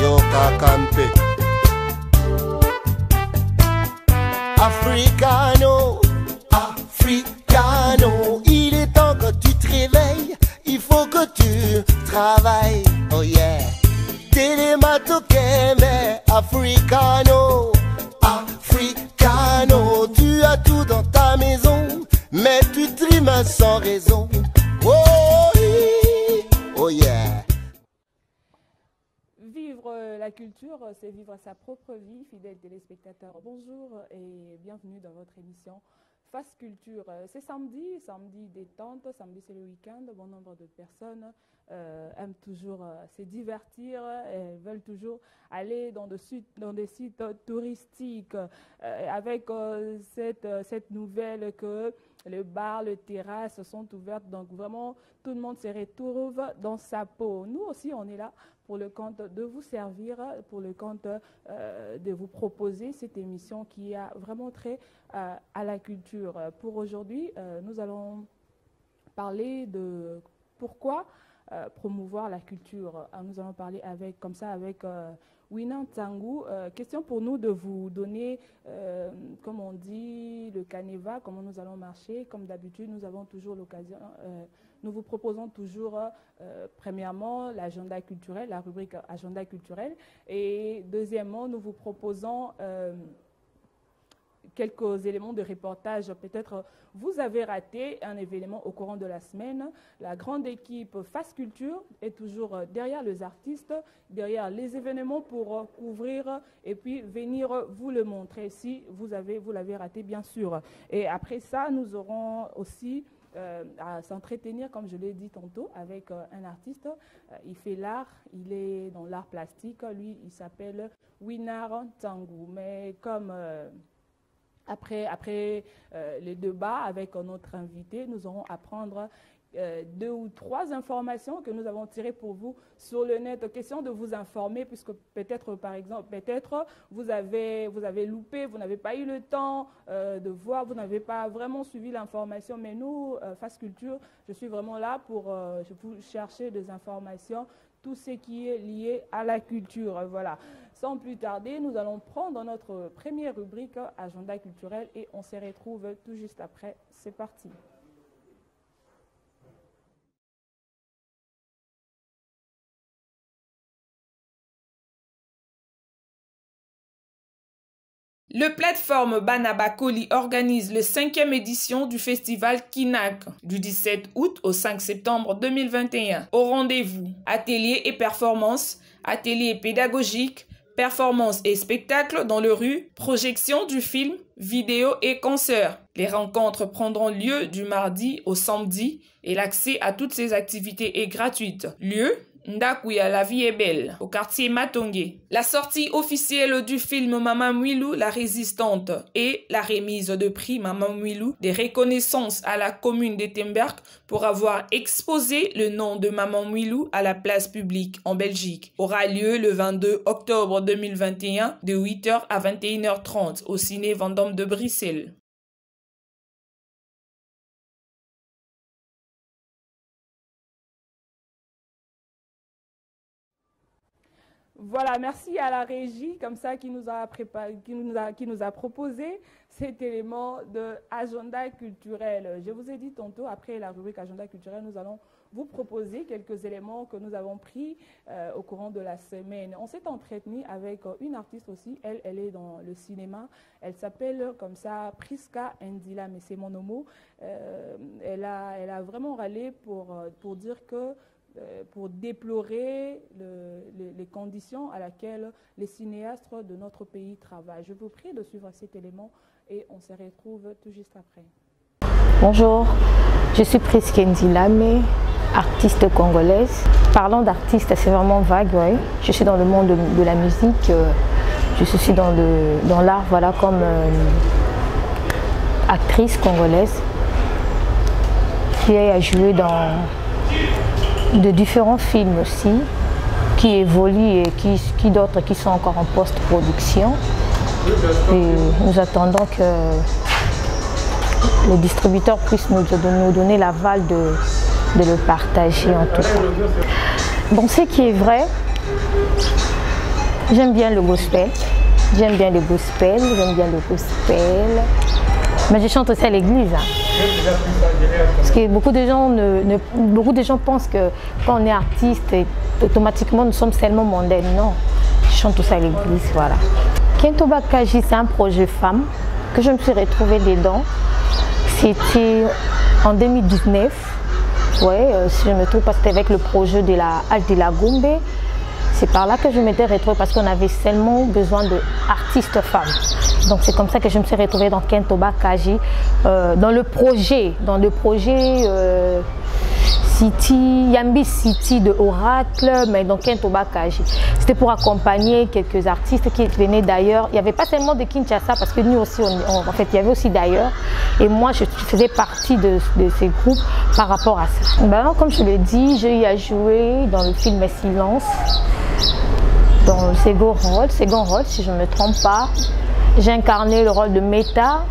Yokakampe Africano, Africano, il est temps que tu te réveilles, il faut que tu travailles, oh yeah. Télématokeme, Africano, Africano, tu as tout dans ta maison, mais tu trimes sans raison, oh yeah, oh yeah. Vivre la culture, c'est vivre sa propre vie, fidèles téléspectateurs. Bonjour et bienvenue dans votre émission Face Culture. C'est samedi détente, samedi c'est le week-end. Bon nombre de personnes aiment toujours se divertir et veulent toujours aller dans des sites touristiques avec cette nouvelle que les bars, les terrasses sont ouvertes. Donc vraiment, tout le monde se retrouve dans sa peau. Nous aussi, on est là pour le compte de vous servir, pour le compte de vous proposer cette émission qui a vraiment trait à la culture. Pour aujourd'hui, nous allons parler de pourquoi promouvoir la culture. Nous allons parler avec Wina Ntangu. Question pour nous de vous donner, comme on dit, le canevas, comment nous allons marcher. Comme d'habitude, nous avons toujours l'occasion, nous vous proposons toujours, premièrement, l'agenda culturel, la rubrique agenda culturel. Et deuxièmement, nous vous proposons quelques éléments de reportage. Peut-être vous avez raté un événement au courant de la semaine. La grande équipe Face Culture est toujours derrière les artistes, derrière les événements pour couvrir et puis venir vous le montrer si vous l'avez raté, bien sûr. Et après ça, nous aurons aussi à s'entretenir, comme je l'ai dit tantôt, avec un artiste. Il fait l'art, il est dans l'art plastique. Lui, il s'appelle Wina Ntangu. Mais comme après les débats avec notre invité, nous aurons à prendre 2 ou 3 informations que nous avons tirées pour vous sur le net. Question de vous informer, puisque peut-être, par exemple, vous avez loupé, vous n'avez pas eu le temps de voir, vous n'avez pas vraiment suivi l'information. Mais nous, Face Culture, je suis vraiment là pour vous chercher des informations, tout ce qui est lié à la culture. Voilà. Sans plus tarder, nous allons prendre notre première rubrique, agenda culturel, et on se retrouve tout juste après. C'est parti. Le plateforme Banabakoli organise le 5e édition du festival Kinak du 17 août au 5 septembre 2021. Au rendez-vous, ateliers et performances, ateliers pédagogiques, performances et spectacles dans les rues, projection du film, vidéos et concerts. Les rencontres prendront lieu du mardi au samedi et l'accès à toutes ces activités est gratuite. Lieu Ndakuya, la vie est belle, au quartier Matongé. La sortie officielle du film Maman Mwilou, la résistante, et la remise de prix Maman Mwilou, des reconnaissances à la commune de Temberg pour avoir exposé le nom de Maman Mwilou à la place publique en Belgique, aura lieu le 22 octobre 2021 de 8h à 21h30 au ciné Vendôme de Bruxelles. Voilà, merci à la régie comme ça qui nous a proposé cet élément de agenda culturel. Je vous ai dit tantôt, après la rubrique agenda culturel, nous allons vous proposer quelques éléments que nous avons pris au courant de la semaine. On s'est entretenu avec une artiste aussi, elle est dans le cinéma, elle s'appelle comme ça Priska Ndila, mais c'est mon nom. Elle a vraiment râlé pour dire que pour déplorer les conditions à laquelle les cinéastes de notre pays travaillent. Je vous prie de suivre cet élément et on se retrouve tout juste après. Bonjour, je suis Priska Ndila, artiste congolaise. Parlant d'artiste, c'est vraiment vague, ouais. Je suis dans le monde de la musique, je suis dans l'art, voilà, comme actrice congolaise qui a joué dans de différents films aussi, qui évoluent et qui d'autres qui sont encore en post-production. Et nous attendons que les distributeurs puissent nous donner l'aval de le partager en tout cas. Bon, ce qui est vrai, j'aime bien le gospel. J'aime bien le gospel, mais je chante aussi à l'église. Hein. Parce que beaucoup de gens pensent que quand on est artiste, automatiquement nous sommes seulement mondaines. Non, je chante aussi à l'église, voilà. Kento Bakaji, c'est un projet femme que je me suis retrouvée dedans. C'était en 2019. Ouais, si je me trouve pas, c'était avec le projet de la Hache de la Gombe. C'est par là que je m'étais retrouvée parce qu'on avait seulement besoin d'artistes femmes. Donc c'est comme ça que je me suis retrouvée dans Kento Bakaji, dans le projet City, Yambi City de Oracle, mais dans Kento Bakaji. C'était pour accompagner quelques artistes qui venaient d'ailleurs. Il n'y avait pas seulement de Kinshasa parce que nous aussi, en fait, il y avait aussi d'ailleurs. Et moi, je faisais partie de ces groupes par rapport à ça. Ben, comme je le dis, j'ai eu à jouer dans le film Silence, dans le second rôle, si je ne me trompe pas. J'ai incarné le rôle de Meta,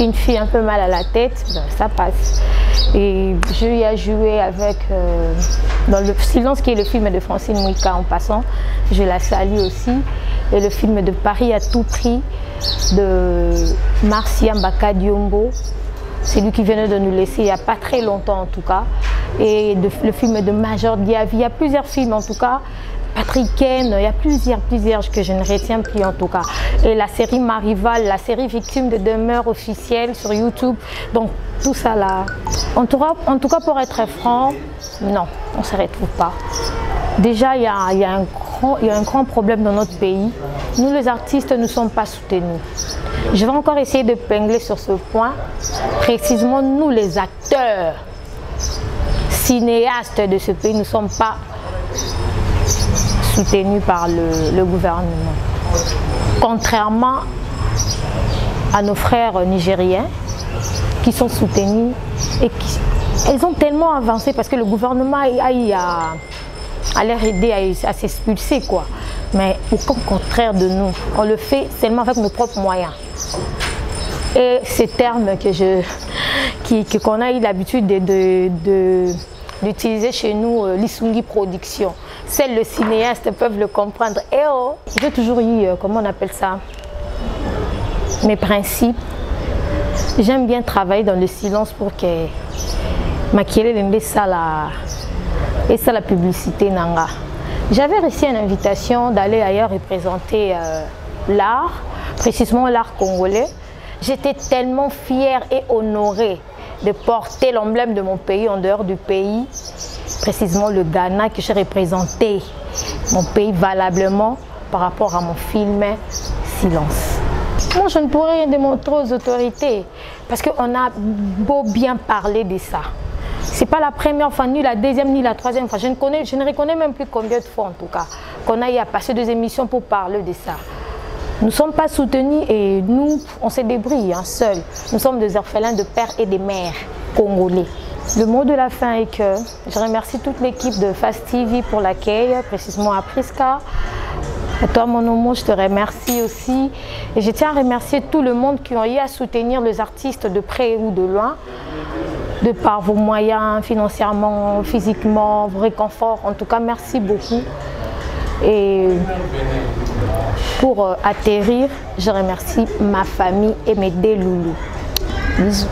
une fille un peu mal à la tête, ben, ça passe. Et j'ai eu à jouer avec, dans le Silence qui est le film de Francine Mouika en passant, je la salue aussi, et le film de Paris à tout prix de Marcia Mbaka Diombo, c'est lui qui venait de nous laisser il n'y a pas très longtemps en tout cas, et le film de Major Diaby, il y a plusieurs films en tout cas, Patrick Ken, il y a plusieurs que je ne retiens plus en tout cas. Et la série Marival, la série Victime de demeure officielle sur YouTube. Donc tout ça là. En tout cas pour être franc, non, on ne se retrouve pas. Déjà il y a un grand problème dans notre pays. Nous les artistes ne sommes pas soutenus. Je vais encore essayer de pingler sur ce point. Précisément nous les acteurs, cinéastes de ce pays, ne sommes pas soutenus par le gouvernement. Contrairement à nos frères nigériens qui sont soutenus et ils ont tellement avancé parce que le gouvernement a l'air aider à s'expulser quoi. Mais au contraire de nous, on le fait seulement avec nos propres moyens. Et ces termes qu'on a eu l'habitude d'utiliser chez nous, l'Isungi Production. Seuls les cinéastes peuvent le comprendre. Et oh, j'ai toujours eu, comment on appelle ça, mes principes. J'aime bien travailler dans le silence pour que maquiller ça la publicité nanga. J'avais reçu une invitation d'aller ailleurs représenter l'art, précisément l'art congolais. J'étais tellement fière et honorée de porter l'emblème de mon pays en dehors du pays, précisément le Ghana, que j'ai représenté mon pays valablement par rapport à mon film Silence. Moi, je ne pourrais rien démontrer aux autorités parce qu'on a beau bien parler de ça. Ce n'est pas la première fois, ni la deuxième, ni la troisième fois. Je ne reconnais même plus combien de fois, en tout cas, qu'on a eu à passer des émissions pour parler de ça. Nous ne sommes pas soutenus et nous, on se débrouille seuls. Nous sommes des orphelins de pères et de mères congolais. Le mot de la fin est que je remercie toute l'équipe de Fast TV pour l'accueil, précisément à Priska. Et toi, mon homo, je te remercie aussi. Et je tiens à remercier tout le monde qui ont eu à soutenir les artistes de près ou de loin, de par vos moyens, financièrement, physiquement, vos réconforts. En tout cas, merci beaucoup. Et pour atterrir, je remercie ma famille et mes deux loulous. Bisous.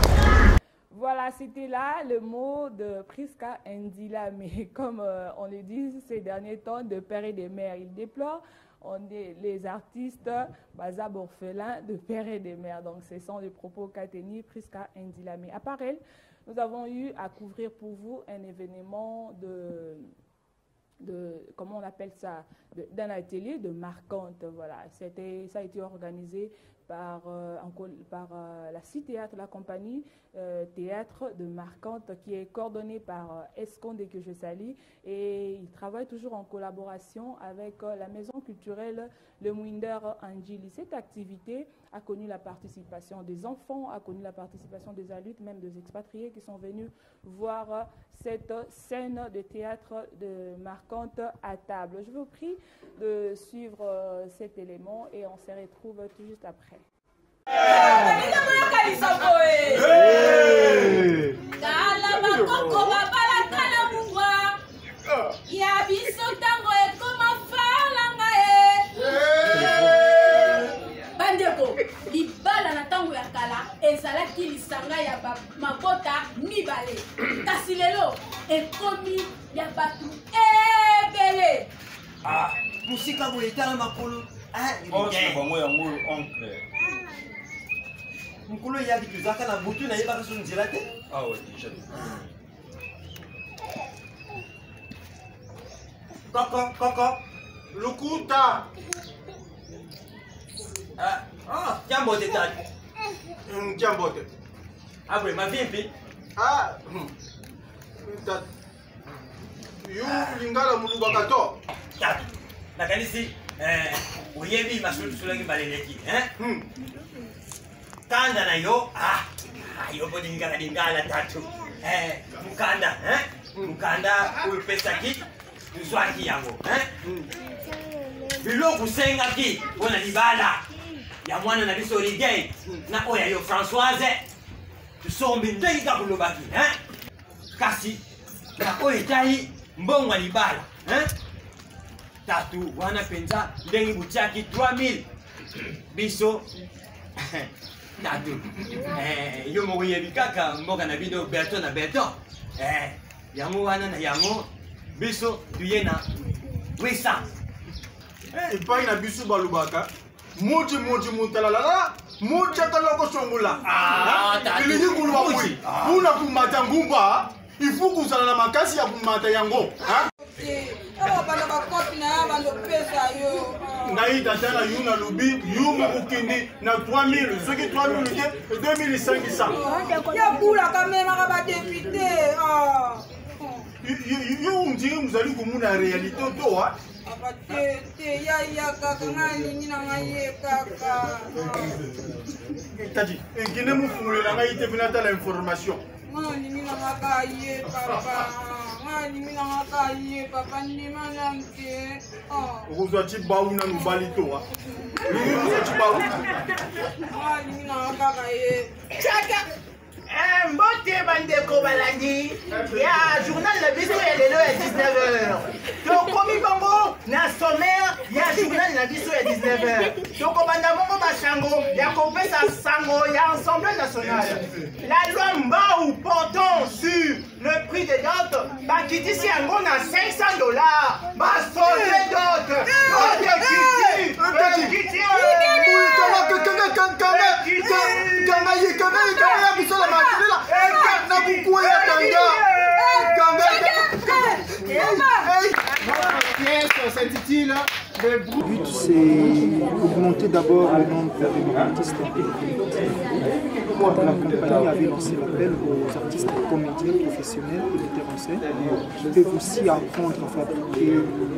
Voilà, c'était là le mot de Priska Ndila, mais comme on le dit ces derniers temps, de père et de mère, il déplore. On est les artistes bazab orphelins de père et de mère. Donc, ce sont les propos qu'a tenu Priska Ndila. Mais à part elle, nous avons eu à couvrir pour vous un événement comment on appelle ça, d'un atelier de marquante. Voilà, ça a été organisé par la CIThéâtre, la compagnie théâtre de Marquante, qui est coordonnée par Esconde que je salue, et il travaille toujours en collaboration avec la maison culturelle Le Mwinder Anjili. Cette activité a connu la participation des enfants, a connu la participation des adultes, même des expatriés qui sont venus voir cette scène de théâtre de Marquante à table. Je vous prie de suivre cet élément et on se retrouve tout juste après. Hey! kasi lelo ekomi ya bato ebele. Ah, musika boye tala makolo. Mokolo eyaki tozalaka na butu nayebaka so nzela te. Kaka lukuta. Jambote tati. Jambote. Abre ma vipi? Tati. Yu lingala mulubaka to. Tati. Nakanisi oyebi masutu sulaki baleleki, Kanda na yo, yo po dingala tatu. Mukanda, Mukanda ulipesaki, nzwaki yango, Biloko sengaki, pona libala. Ya mwana na biso rigay, na oya yo Françoise. Tusombi ndenge kulobaki, Kasi, na oya tahi, mbongo libala, Tatu, wana penza, ndenge buchaki 3000. Biso, Tatu, yo mo yebi kaka mboka na bido beton na beton. Yango wana na yango, biso tuye na 800. Ipai na biso balubaka. Muji mutalalala. Mucha kaloko shongula. Ilingi kuluwa kui. Kuna kumata ngumba. Ifu kusala na makasi ya kumata yango. Ngai tatana yu na lubi, yu mukindi na 3000, ceux qui 3000 et 2500. Ya bula quand même à ba député. Yo mdiri muzali kumuna réalité to wa. Abate ya kaka ngani na ngaye kaka. Tadi, ngine mufungule ngai te binata la information. Ngani mina ngakaye papa. Papa ni malanke. Okozwa chibawu na nubali to wa. Ni chibawu. Ni na ngakaye. Chaka. Mbote bandeko balandi. Ya journal la biso ya lelo ya 19h. Tokomi bango na sommaire ya journal la biso ya 19h. Toko banda mongo basango ya kopesa sango ya Assemblée nationale. La loi Mbao portant sur le prix des dots, bakitisi yango na $500. Basole dot. Le but, c'est augmenter d'abord le nombre d'artistes. La compagnie avait lancé l'appel aux artistes comédiens professionnels et metteurs en scène qui peuvent aussi apprendre à fabriquer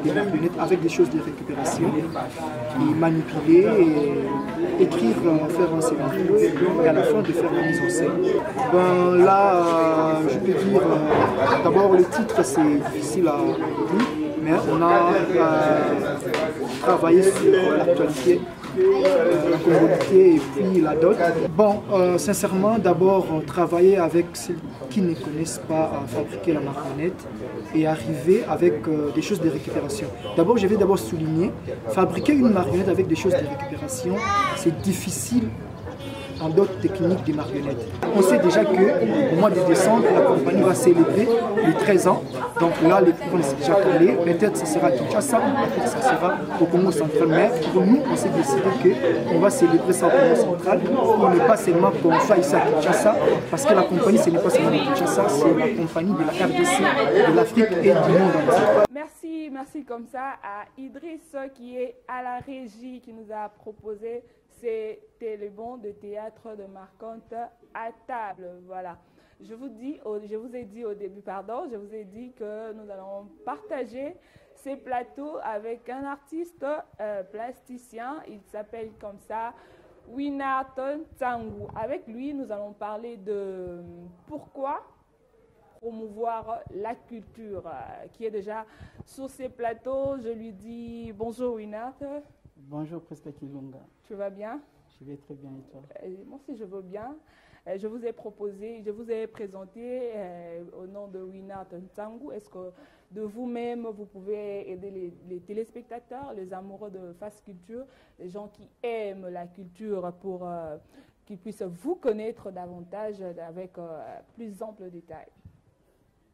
des marionnettes avec des choses de récupération et manipuler, et écrire, faire un scénario et à la fin de faire la mise en scène. Ben là, je peux dire, d'abord le titre c'est difficile à dire, mais on a travaillé sur l'actualité, la commodité et puis la dot. Bon, sincèrement, d'abord travailler avec ceux qui ne connaissent pas à fabriquer la marionnette et arriver avec des choses de récupération. D'abord, je vais d'abord souligner, fabriquer une marionnette avec des choses de récupération, c'est difficile en d'autres techniques des marionnettes. On sait déjà qu'au mois de décembre, la compagnie va célébrer les 13 ans. Donc là, les coupons sont déjà collés. Peut-être que ce sera à Kinshasa, peut-être que ce sera au Congo central. Mais pour nous, on s'est décidé qu'on va célébrer ça au Congo central. Pour ne pas seulement qu'on soit ici à Kinshasa, parce que la compagnie, ce n'est pas seulement à Kinshasa, c'est la compagnie de la RDC, de l'Afrique et du monde entier. Merci comme ça à Idriss qui est à la régie, qui nous a proposé c'était le bon de théâtre de Marconte à table. Voilà. Je vous ai dit au début, je vous ai dit que nous allons partager ces plateaux avec un artiste plasticien. Il s'appelle comme ça Winarton Tsangou. Avec lui, nous allons parler de pourquoi promouvoir la culture qui est déjà sur ces plateaux. Je lui dis bonjour Winart. Bonjour Presque Kilunga. Tu vas bien? Je vais très bien et toi? Moi aussi je veux bien. Je vous ai présenté au nom de Winart Tsangou. Est-ce que de vous-même, vous pouvez aider les téléspectateurs, les amoureux de Fast Culture, les gens qui aiment la culture pour qu'ils puissent vous connaître davantage avec plus ample détail?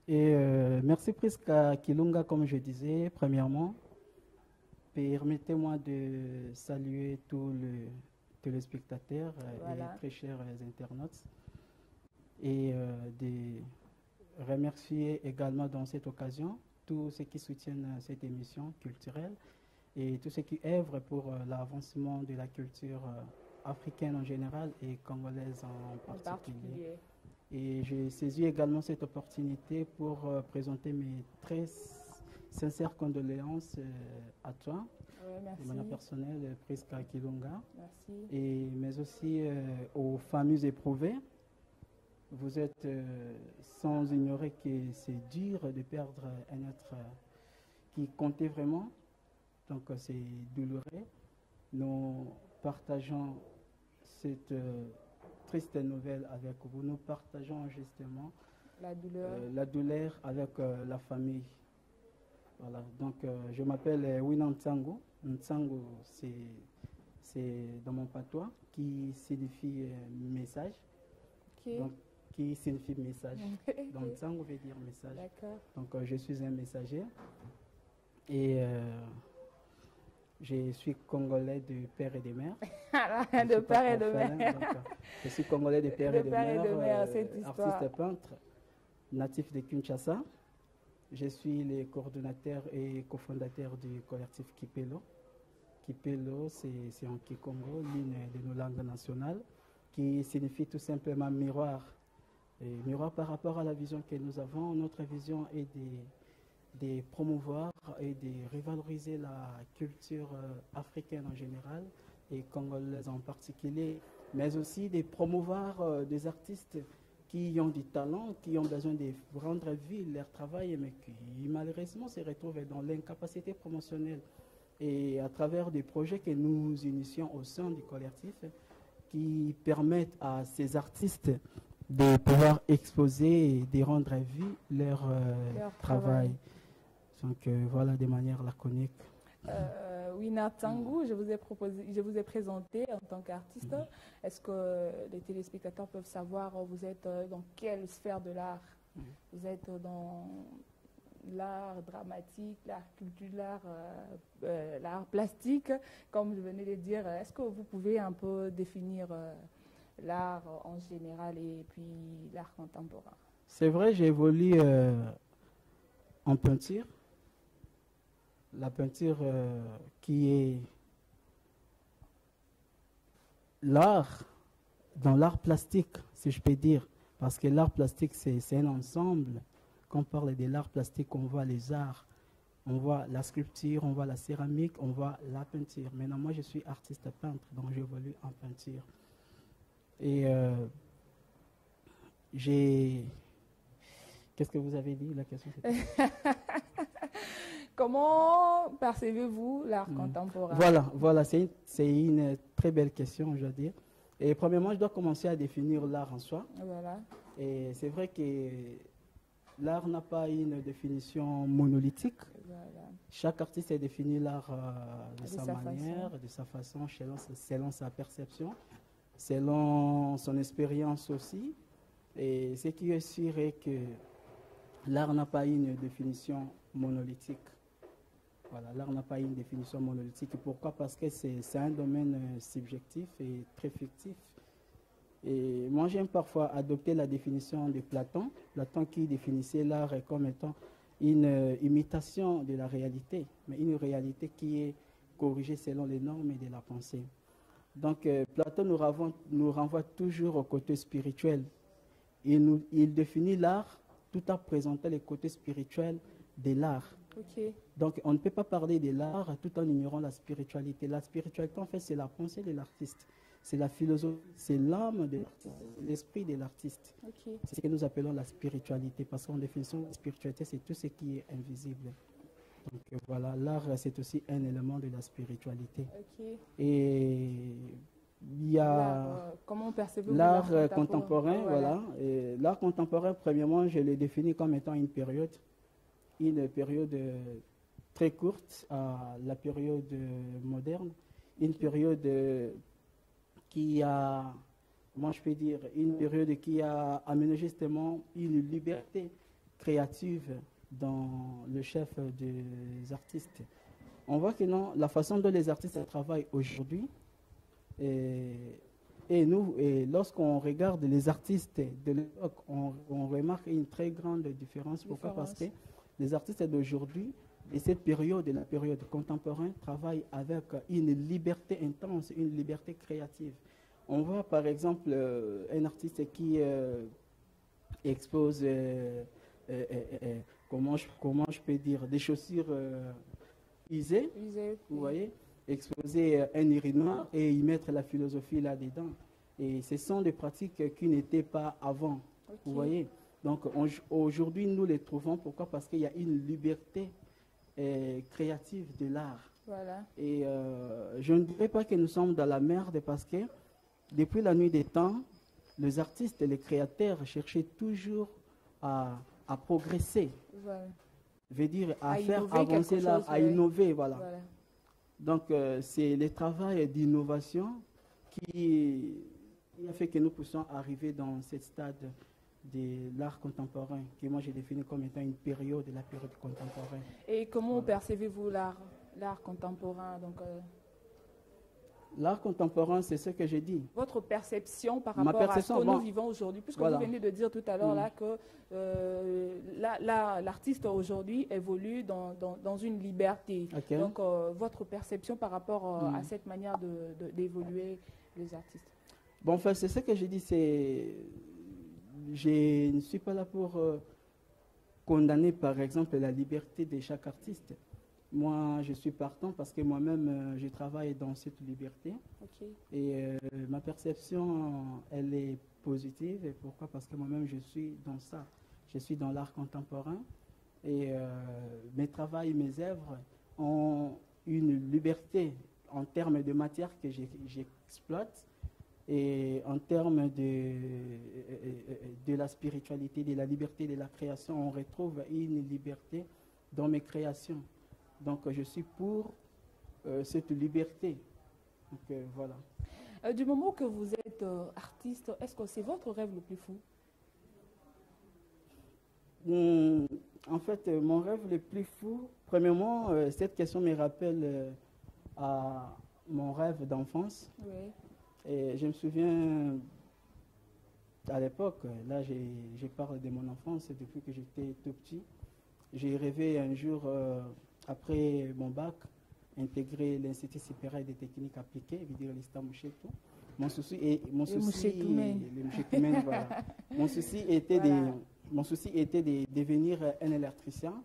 Et merci Prisca Kilunga, comme je disais, premièrement. Permettez-moi de saluer tous les téléspectateurs et très chers internautes et de remercier également dans cette occasion tous ceux qui soutiennent cette émission culturelle et tous ceux qui œuvrent pour l'avancement de la culture africaine en général et congolaise en particulier. Et j'ai saisi également cette opportunité pour présenter mes très sincères condoléances à toi, de manière personnelle, Prisca Kilunga, mais aussi aux familles éprouvées. Vous êtes sans ignorer que c'est dur de perdre un être qui comptait vraiment, donc c'est douloureux. Nous partageons cette triste nouvelle avec vous, nous partageons justement la douleur avec la famille. Voilà, donc je m'appelle Wina Ntsango. Ntsango, c'est dans mon patois qui signifie message. Donc, qui signifie message. Donc Ntsango veut dire message. Donc je suis un messager. Et je suis congolais de père et de mère. De père et de mère. Je suis congolais de père et de mère, artiste peintre, natif de Kinshasa. Je suis le coordonnateur et cofondateur du collectif Kipelo. Kipelo, c'est en Kikongo, l'une de nos langues nationales, qui signifie tout simplement miroir. Et miroir par rapport à la vision que nous avons. Notre vision est de promouvoir et de revaloriser la culture africaine en général et congolaise en particulier, mais aussi de promouvoir des artistes qui ont du talent, qui ont besoin de rendre vie leur travail, mais qui malheureusement se retrouvent dans l'incapacité promotionnelle. Et à travers des projets que nous initions au sein du collectif, qui permettent à ces artistes de pouvoir exposer et de rendre vie leur travail. Donc voilà, de manière laconique. Wina Ntsango, je vous ai présenté en tant qu'artiste. Est-ce que les téléspectateurs peuvent savoir, vous êtes dans quelle sphère de l'art? Vous êtes dans l'art dramatique, l'art culturel, l'art plastique, comme je venais de dire. Est-ce que vous pouvez un peu définir l'art en général et puis l'art contemporain? C'est vrai, j'ai évolué en peinture. La peinture qui est l'art, dans l'art plastique, si je peux dire, parce que l'art plastique, c'est un ensemble. Quand on parle de l'art plastique, on voit les arts, on voit la sculpture, on voit la céramique, on voit la peinture. Maintenant, moi, je suis artiste peintre, donc j'évolue en peinture. Et Qu'est-ce que vous avez dit, la question? Comment percevez-vous l'art contemporain? Voilà, c'est une très belle question, je dois dire. Et premièrement, je dois commencer à définir l'art en soi. Voilà. Et c'est vrai que l'art n'a pas une définition monolithique. Voilà. Chaque artiste a défini l'art de sa manière, de sa façon, selon sa perception, selon son expérience aussi. Et ce qui est sûr est que l'art n'a pas une définition monolithique. Voilà, l'art n'a pas une définition monolithique. Pourquoi? Parce que c'est un domaine subjectif et très fictif. Et moi, j'aime parfois adopter la définition de Platon. Platon qui définissait l'art comme étant une imitation de la réalité, mais une réalité qui est corrigée selon les normes de la pensée. Donc, Platon nous renvoie toujours au côté spirituel. Il définit l'art tout en présentant les côtés spirituels de l'art. Okay. Donc, on ne peut pas parler de l'art tout en ignorant la spiritualité. La spiritualité, en fait, c'est la pensée de l'artiste. C'est la philosophie, c'est l'âme de l'artiste, l'esprit de l'artiste. Okay. C'est ce que nous appelons la spiritualité, parce qu'en définition, la spiritualité, c'est tout ce qui est invisible. Donc voilà, l'art, c'est aussi un élément de la spiritualité. Okay. Et il y a comment percevez-vous l'art contemporain, voilà. L'art contemporain, premièrement, je le définis comme étant une période très courte à la période moderne, une période qui a, comment je peux dire, une période qui a amené justement une liberté créative dans le chef des artistes. On voit que non, la façon dont les artistes travaillent aujourd'hui, et lorsqu'on regarde les artistes de l'époque, on remarque une très grande différence. Pourquoi? Parce que les artistes d'aujourd'hui, et cette période, la période contemporaine, travaillent avec une liberté intense, une liberté créative. On voit par exemple un artiste qui expose, comment je peux dire, des chaussures usées, vous voyez, exposer un urinoir et y mettre la philosophie là-dedans. Et ce sont des pratiques qui n'étaient pas avant, vous voyez. Donc aujourd'hui, nous les trouvons. Pourquoi? Parce qu'il y a une liberté créative de l'art. Voilà. Et je ne dirais pas que nous sommes dans la merde, parce que depuis la nuit des temps, les artistes et les créateurs cherchaient toujours à progresser. Voilà. Veut dire à faire avancer l'art, à innover, voilà. Donc c'est le travail d'innovation qui a fait que nous puissions arriver dans ce stade de l'art contemporain, que moi j'ai défini comme étant une période, la période contemporaine. Et comment percevez-vous l'art contemporain? L'art contemporain, c'est ce que j'ai dit. Votre perception par rapport à ce que nous vivons aujourd'hui, puisque vous venez de dire tout à l'heure là que l'artiste aujourd'hui évolue dans une liberté. Donc, votre perception par rapport à cette manière d'évoluer les artistes. Bon, enfin, c'est ce que j'ai dit, je ne suis pas là pour condamner, par exemple, la liberté de chaque artiste. Moi, je suis partant parce que moi-même, je travaille dans cette liberté. Et ma perception, elle est positive. Et pourquoi? Parce que moi-même, je suis dans ça. Je suis dans l'art contemporain. Et mes travaux, mes œuvres ont une liberté en termes de matière que j'exploite. Et en termes de la spiritualité, de la liberté de la création, on retrouve une liberté dans mes créations. Donc, je suis pour cette liberté. Donc, voilà. Du moment que vous êtes artiste, est-ce que c'est votre rêve le plus fou? En fait, mon rêve le plus fou, premièrement, cette question me rappelle à mon rêve d'enfance. Oui. Et je me souviens, à l'époque, là, je parle de mon enfance depuis que j'étais tout petit. J'ai rêvé un jour, après mon bac, intégrer l'Institut supérieur des techniques appliquées, veut dire l'ISTA Mouchetou. Mon souci était de devenir un électricien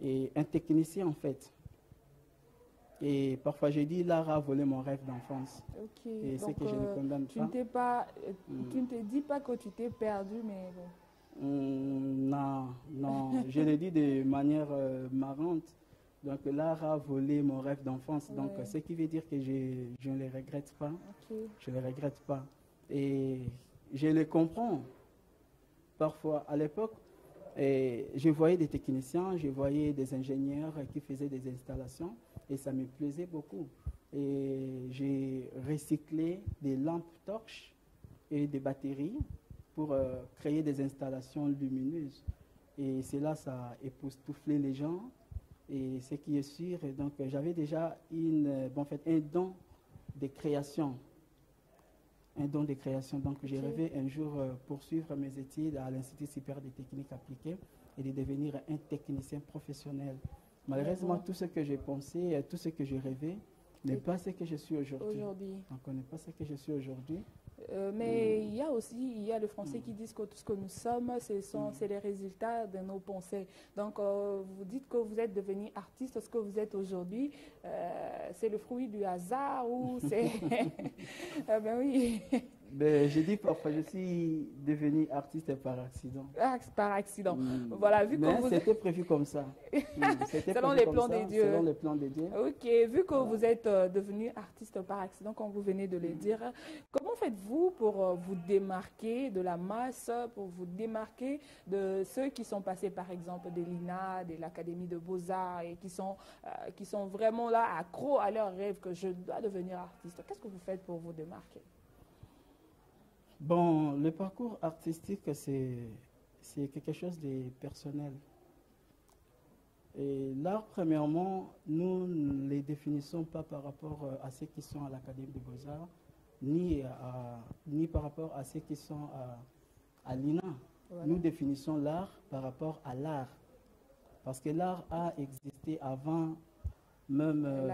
et un technicien en fait. Et parfois j'ai dit l'art a volé mon rêve d'enfance. Et c'est que je ne condamne pas. Tu ne te dis pas que tu t'es perdu, mais bon. Non, je le dis de manière marrante. Donc l'art a volé mon rêve d'enfance. Donc ce qui veut dire que je ne le regrette pas. Je ne le regrette pas. Et je le comprends. Parfois, à l'époque, je voyais des techniciens, je voyais des ingénieurs qui faisaient des installations et ça me plaisait beaucoup. Et j'ai recyclé des lampes torches et des batteries pour créer des installations lumineuses. Et cela, ça a époustouflé les gens. Et ce qui est sûr, donc j'avais déjà un don de création. Un don de création. Donc j'ai rêvé un jour poursuivre mes études à l'Institut supérieur des techniques appliquées et de devenir un technicien professionnel. Malheureusement, tout ce que j'ai pensé, tout ce que j'ai rêvé n'est pas ce que je suis aujourd'hui. Donc on n'est pas ce que je suis aujourd'hui. Mais il y a le français qui dit que tout ce que nous sommes, c'est les résultats de nos pensées. Donc, vous dites que vous êtes devenu artiste, ce que vous êtes aujourd'hui, c'est le fruit du hasard ou c'est... Ben oui. Ben, je dis parfois, je suis devenu artiste par accident. Par accident. Voilà, vu mais que c'était prévu comme ça. Selon les plans des dieux. Selon les plans des dieux. Ok, vu que vous êtes devenu artiste par accident, comme vous venez de le dire, comment faites-vous pour vous démarquer de la masse, pour vous démarquer de ceux qui sont passés, par exemple, de l'INA, de l'Académie de Beaux-Arts, et qui sont vraiment là, accros à leur rêve que je dois devenir artiste? Qu'est-ce que vous faites pour vous démarquer? Bon, le parcours artistique, c'est c'est quelque chose de personnel. Et l'art, premièrement, nous ne les définissons pas par rapport à ceux qui sont à l'Académie des Beaux-Arts, ni par rapport à ceux qui sont à l'INA. Voilà. Nous définissons l'art par rapport à l'art. Parce que l'art a existé avant même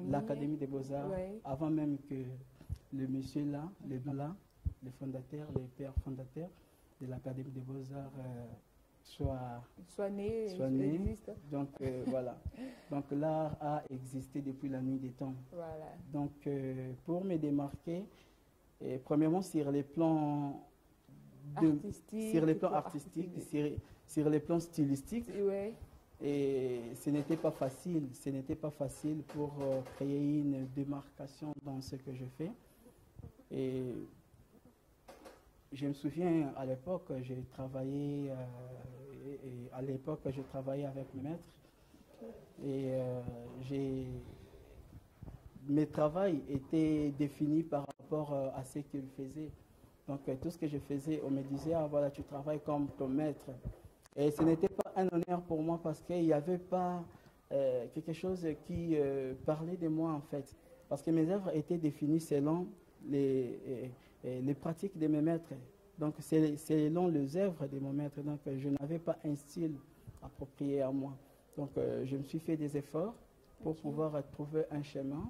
l'Académie des Beaux-Arts, ouais. Avant même que le monsieur là, les fondateurs, les pères fondateurs de l'Académie des Beaux-Arts soient nés. Donc voilà. Donc l'art a existé depuis la nuit des temps. Voilà. Donc pour me démarquer, premièrement sur les plans artistiques, sur les plans stylistiques. Ouais. Et ce n'était pas facile pour créer une démarcation dans ce que je fais. Et je me souviens à l'époque, j'ai travaillé avec mes maîtres et mes travaux étaient définis par rapport à ce qu'ils faisaient. Donc tout ce que je faisais, on me disait ah voilà, tu travailles comme ton maître. Et ce n'était pas un honneur pour moi parce qu'il n'y avait pas quelque chose qui parlait de moi en fait. Parce que mes œuvres étaient définies selon les pratiques de mes maîtres. Donc c'est selon les œuvres de mon maître. Donc je n'avais pas un style approprié à moi. Donc je me suis fait des efforts pour pouvoir trouver un chemin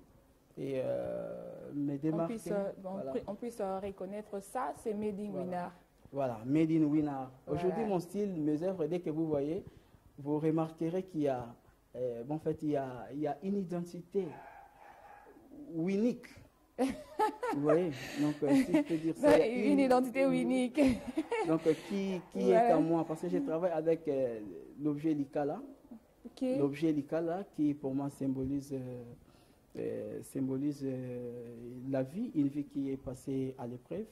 et me démarquer. On puisse reconnaître ça, c'est Made in Winnar. Voilà, Made in Winnar. Voilà. Aujourd'hui, mon style, mes œuvres, dès que vous voyez, vous remarquerez qu'il y a, en fait, il y a une identité unique. Vous voyez, donc si je peux dire ça. Une identité unique. Donc qui est à moi, parce que je travaille avec l'objet Likala. Okay. L'objet Likala qui pour moi symbolise la vie, une vie qui est passée à l'épreuve.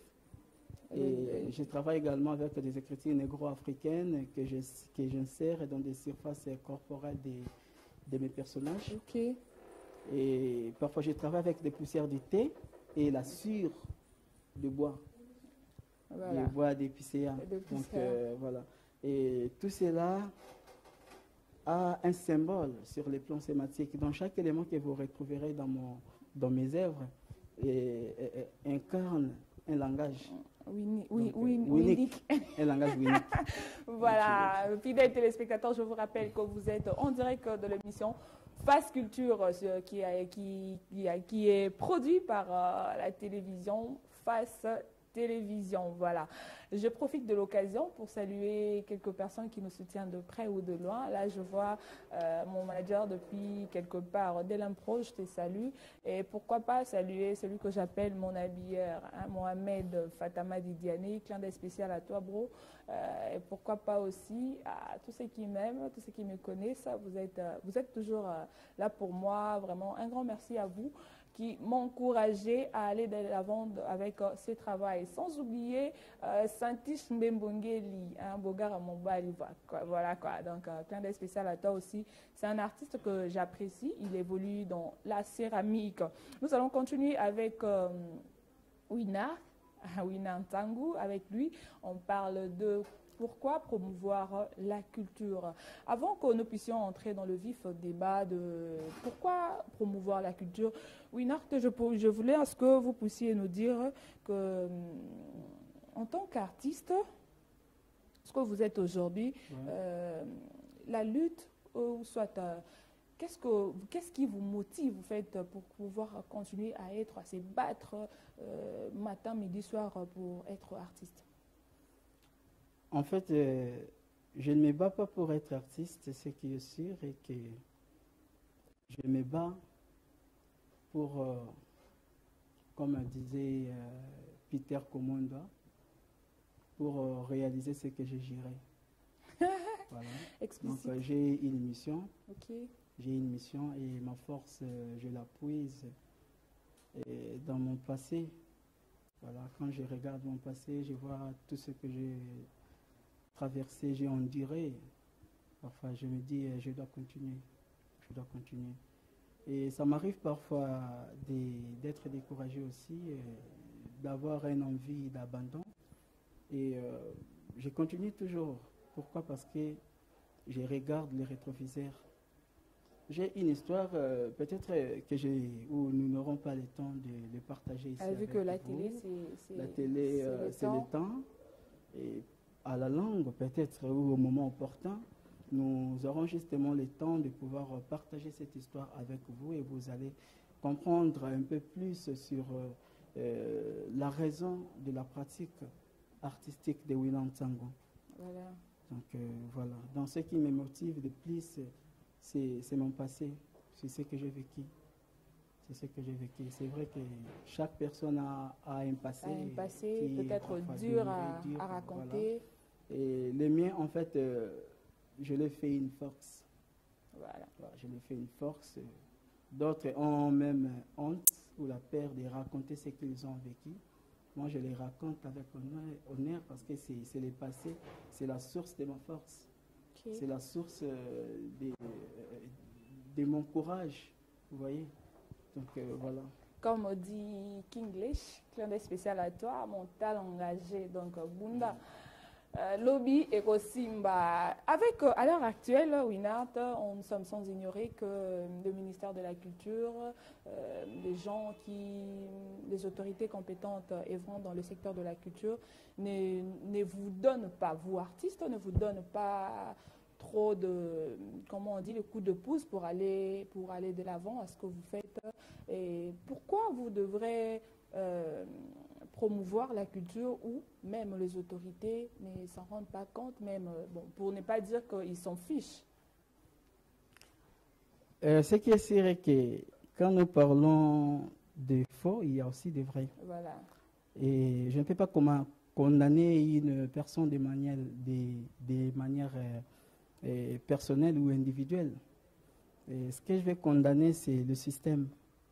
Et je travaille également avec des écritures négro-africaines que j'insère dans des surfaces corporelles de mes personnages. Okay. Et parfois je travaille avec des poussières de thé et la cire de bois. Voilà. Le bois d'épicéa. Donc voilà. Et tout cela a un symbole sur les plans sématiques. Dans chaque élément que vous retrouverez dans mes œuvres incarne un langage. Unique. Un langage unique. Voilà, fidèles téléspectateurs, je vous rappelle que vous êtes en direct de l'émission Face Culture qui est produit par la télévision Face Télévision. Voilà. Je profite de l'occasion pour saluer quelques personnes qui nous soutiennent de près ou de loin. Là, je vois mon manager depuis quelque part dès l'impro, je te salue. Et pourquoi pas saluer celui que j'appelle mon habilleur, hein, Mohamed Fatama Didiane, clin d'œil spécial à toi, bro. Et pourquoi pas aussi à tous ceux qui m'aiment, tous ceux qui me connaissent. Vous êtes toujours là pour moi. Vraiment, un grand merci à vous qui m'encourageait à aller de l'avant avec ce travail. Sans oublier Santish Mbembongeli, hein, Bogara Mobali, voilà quoi. Donc, plein d'œil spécial à toi aussi. C'est un artiste que j'apprécie. Il évolue dans la céramique. Nous allons continuer avec Winnar Ntangu. Avec lui, on parle de pourquoi promouvoir la culture. Avant que nous puissions entrer dans le vif débat de pourquoi promouvoir la culture, Winnar, je voulais à ce que vous puissiez nous dire que, en tant qu'artiste, ce que vous êtes aujourd'hui, la lutte, ou soit, qu'est-ce qui vous motive, vous faites, pour pouvoir continuer à se battre matin, midi, soir pour être artiste? En fait, je ne me bats pas pour être artiste, ce qui est sûr est que je me bats pour, comme disait Peter Komonda, pour réaliser ce que je dirais. Voilà. Donc j'ai une mission. Okay. J'ai une mission et ma force, je la puise dans mon passé. Voilà. Quand je regarde mon passé, je vois tout ce que j'ai traversé, j'ai enduré. Parfois, je me dis, je dois continuer. Je dois continuer. Et ça m'arrive parfois d'être découragé aussi, d'avoir une envie d'abandon. Et je continue toujours. Pourquoi? Parce que je regarde les rétroviseurs. J'ai une histoire, peut-être où nous n'aurons pas le temps de partager ici. Vu que la télé, c'est le temps. Et à la langue, peut-être, ou au moment opportun, nous aurons justement le temps de pouvoir partager cette histoire avec vous et vous allez comprendre un peu plus sur la raison de la pratique artistique de Winand Sango. Voilà. Donc voilà. Dans ce qui me motive le plus, c'est mon passé, c'est ce que j'ai vécu. C'est ce que j'ai vécu. C'est vrai que chaque personne a un passé. Peut-être dur à raconter. Voilà. Et le mien, en fait, je l'ai fait une force. Voilà. Je l'ai fait une force. D'autres ont même honte ou la peur de raconter ce qu'ils ont vécu. Moi, je les raconte avec honneur parce que c'est le passé, c'est la source de ma force. Okay. C'est la source de mon courage, vous voyez. Donc, voilà. Comme dit Kinglish, clin d'œil spécial à toi, mon talent engagé, donc Bunda. Lobby et Simba. Avec, à l'heure actuelle, Winand, on sommes sans ignorer que le ministère de la Culture, les autorités compétentes œuvrant dans le secteur de la culture ne vous donnent pas, vous artistes, ne vous donnent pas trop de, comment on dit, le coup de pouce pour aller de l'avant à ce que vous faites. Et pourquoi vous devrez promouvoir la culture où même les autorités ne s'en rendent pas compte, même pour ne pas dire qu'ils s'en fichent? Ce qui est sûr est que quand nous parlons de faux, il y a aussi des vrais. Voilà. Et je ne peux pas condamner une personne de manière personnelle ou individuelle. Et ce que je vais condamner, c'est le système.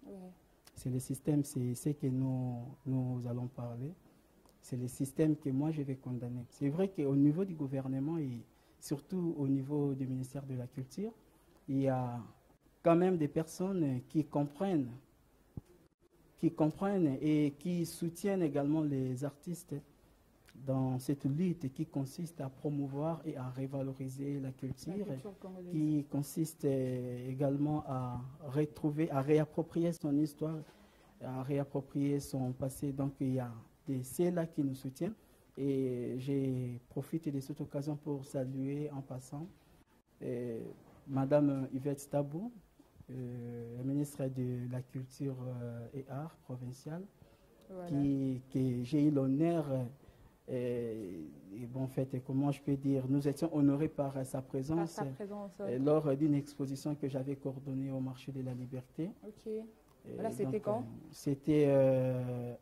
Ouais. C'est le système, c'est ce que nous allons parler. C'est le système que moi je vais condamner. C'est vrai qu'au niveau du gouvernement et surtout au niveau du ministère de la Culture, il y a quand même des personnes qui comprennent et qui soutiennent également les artistes dans cette lutte qui consiste à promouvoir et à revaloriser la culture qui consiste également à retrouver, à réapproprier son histoire, à réapproprier son passé. Donc il y a ceux-là qui nous soutiennent et j'ai profité de cette occasion pour saluer en passant Madame Yvette Tabou, la ministre de la Culture et Arts provinciale, voilà. que j'ai eu l'honneur et bon, en fait, comment je peux dire, nous étions honorés par sa présence, lors d'une exposition que j'avais coordonnée au marché de la Liberté. Ok. Voilà, c'était quand? C'était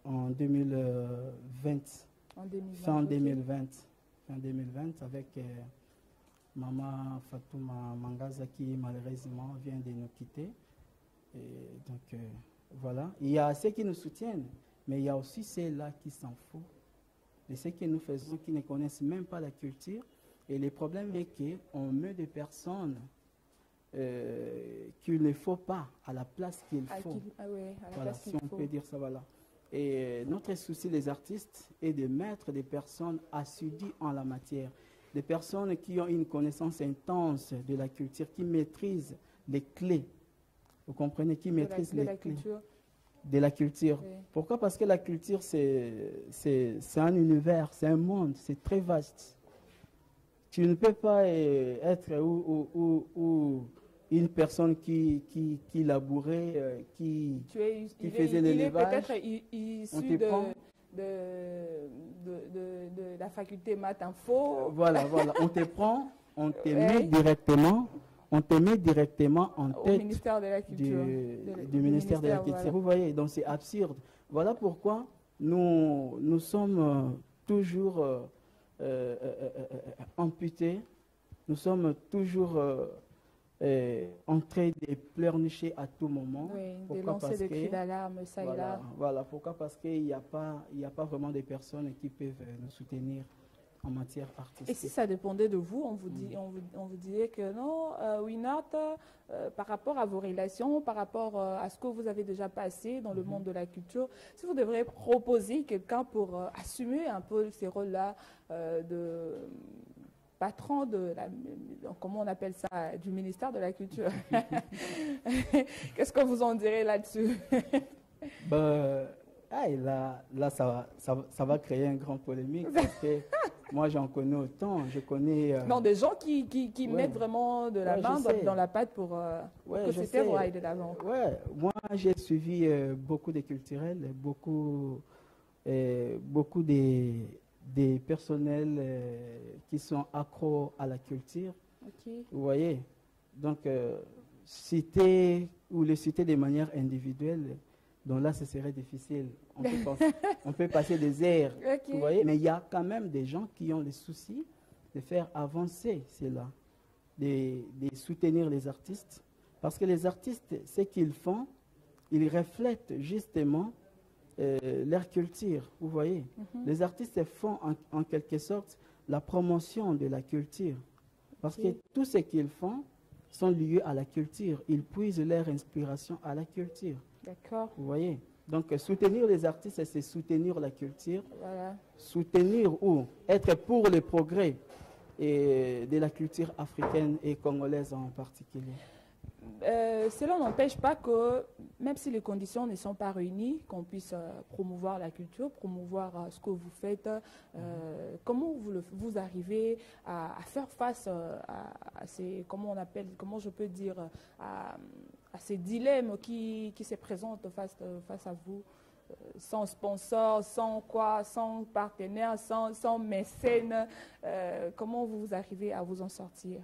en 2020. En 2020. Fin 2020. Fin 2020 avec Maman Fatouma Mangaza qui malheureusement vient de nous quitter. Et donc voilà. Il y a ceux qui nous soutiennent, mais il y a aussi ceux-là qui s'en foutent de ce que nous faisons, qui ne connaissent même pas la culture. Et le problème est qu'on met des personnes qu'il ne faut pas à la place qu'il faut. Voilà, si on peut dire ça, voilà. Et notre souci, les artistes, est de mettre des personnes assidues en la matière. Des personnes qui ont une connaissance intense de la culture, qui maîtrisent les clés. Vous comprenez? Qui maîtrisent les clés de la culture. Oui. Pourquoi? Parce que la culture, c'est un univers, c'est un monde, c'est très vaste. Tu ne peux pas être ou une personne qui labourait, qui faisait l'élevage. Il est peut-être issu de la faculté maths info. Voilà. On te prend, on te met directement. On te met directement en tête ministère de la Culture. Du ministère de la Culture. Voilà. Vous voyez, donc c'est absurde. Voilà pourquoi nous sommes toujours amputés. Nous sommes toujours en train de pleurnicher à tout moment. Oui, de lancer des cris d'alarme, ça et là. Voilà, pourquoi? Parce qu'il n'y a pas vraiment de personnes qui peuvent nous soutenir en matière artistique. Et si ça dépendait de vous, on vous dirait que non, Winand, par rapport à vos relations, par rapport à ce que vous avez déjà passé dans le monde de la culture, si vous devriez proposer quelqu'un pour assumer un peu ces rôles-là patron de comment on appelle ça, du ministère de la Culture. Qu'est-ce que vous en direz là-dessus? Là, ça va créer une grande polémique parce que moi, j'en connais autant. Je connais... Non, des gens qui mettent vraiment de la main dans la pâte pour que ce terme aille de l'avant. Ouais, moi, j'ai suivi beaucoup de culturels, beaucoup des personnels qui sont accros à la culture. Okay. Vous voyez? Donc, citer ou les citer de manière individuelle, donc là, ce serait difficile. On peut passer des heures, okay. Vous voyez? Mais il y a quand même des gens qui ont le souci de faire avancer cela, de soutenir les artistes. Parce que les artistes, ce qu'ils font, ils reflètent justement leur culture, vous voyez. Les artistes font en quelque sorte la promotion de la culture. Parce que tout ce qu'ils font sont liés à la culture. Ils puisent leur inspiration à la culture. D'accord. Vous voyez. Donc, soutenir les artistes, c'est soutenir la culture. Voilà. Soutenir ou être pour le progrès de la culture africaine et congolaise en particulier. Cela n'empêche pas que, même si les conditions ne sont pas réunies, qu'on puisse promouvoir la culture, promouvoir ce que vous faites. Comment vous arrivez à faire face à ces, comment je peux dire, à ces dilemmes qui se présentent face à vous, sans sponsor, sans partenaire, sans mécène. Comment vous arrivez à vous en sortir?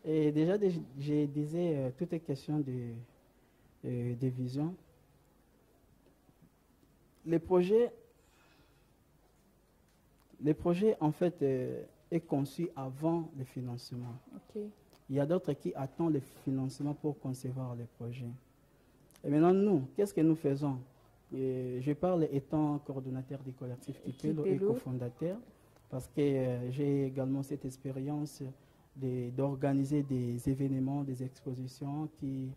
Et déjà, je disais, tout est question de vision. Les projets, en fait, est conçu avant le financement. Okay. Il y a d'autres qui attendent le financement pour concevoir les projets. Et maintenant, nous, qu'est-ce que nous faisons? Je parle étant coordonnateur du collectif Kipelo et cofondateur, parce que j'ai également cette expérience d'organiser des événements, des expositions qui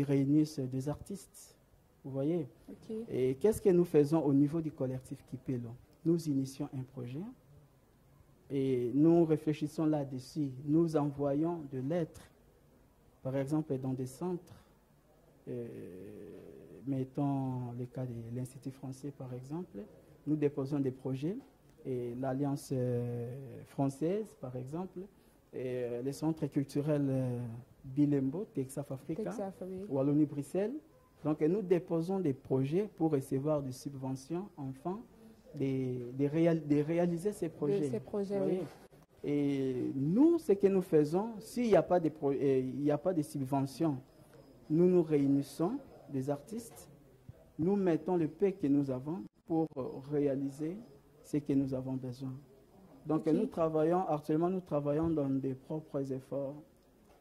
réunissent des artistes. Vous voyez? Okay. Et qu'est-ce que nous faisons au niveau du collectif Kipelo? Nous initions un projet et nous réfléchissons là-dessus. Nous envoyons de lettres, par exemple dans des centres, mettons le cas de l'Institut français par exemple, nous déposons des projets et l'Alliance française par exemple, et les centres culturels Bilembo, Texaf Africa, oui. Wallonie Bruxelles. Donc nous déposons des projets pour recevoir des subventions enfin de réaliser ces projets. Oui. Et nous, ce que nous faisons, s'il n'y a pas de subventions, nous nous réunissons des artistes, nous mettons le peu que nous avons pour réaliser ce que nous avons besoin. Donc actuellement nous travaillons dans des propres efforts.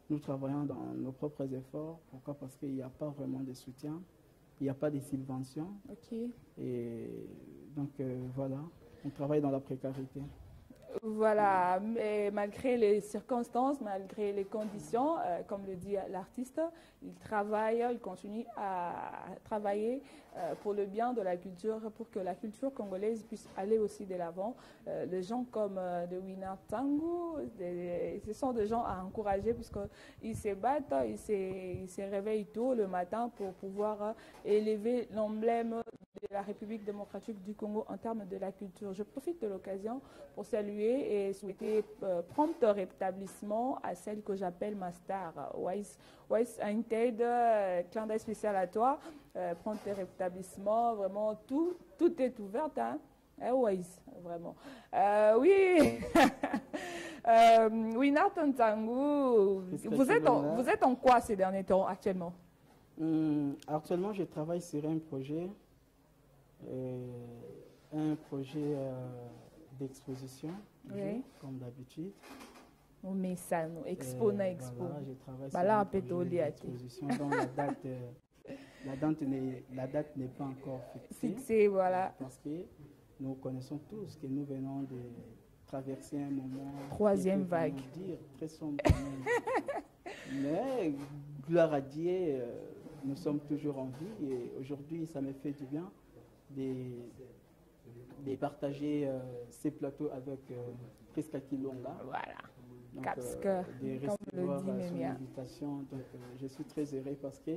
Nous travaillons dans nos propres efforts. Pourquoi? Parce qu'il n'y a pas vraiment de soutien, il n'y a pas de subventions. Okay. Et donc voilà, on travaille dans la précarité. Voilà, mais malgré les circonstances, malgré les conditions, comme le dit l'artiste, il continue à travailler pour le bien de la culture, pour que la culture congolaise puisse aller aussi de l'avant. Des gens comme de Winner Tango, ce sont des gens à encourager puisqu'ils se battent, ils se réveillent tôt le matin pour pouvoir élever l'emblème de la République démocratique du Congo en termes de la culture. Je profite de l'occasion pour saluer et souhaiter prompt rétablissement à celle que j'appelle ma star, Wise Ainted, clin d'œil spécial à toi, prompt rétablissement, vraiment tout est ouvert, hein? Wise, vraiment. Oui, oui, Nathan Tango, vous êtes en quoi ces derniers temps actuellement? Actuellement, je travaille sur un projet d'exposition, oui. Comme d'habitude. Mais ça, nous, expo. Voilà, je travaille sur un projet d'exposition dont la date n'est pas encore fixée. Voilà. Parce que nous connaissons tous que nous venons de traverser un moment... Troisième vague. Dire, très sombre. Mais, gloire à Dieu, nous sommes toujours en vie et aujourd'hui, ça me fait du bien de partager ces plateaux avec Prisca Kilonga. Voilà. Donc, Parce que, de comme le recevoir dit son Mémia. invitation. Donc, je suis très heureux parce que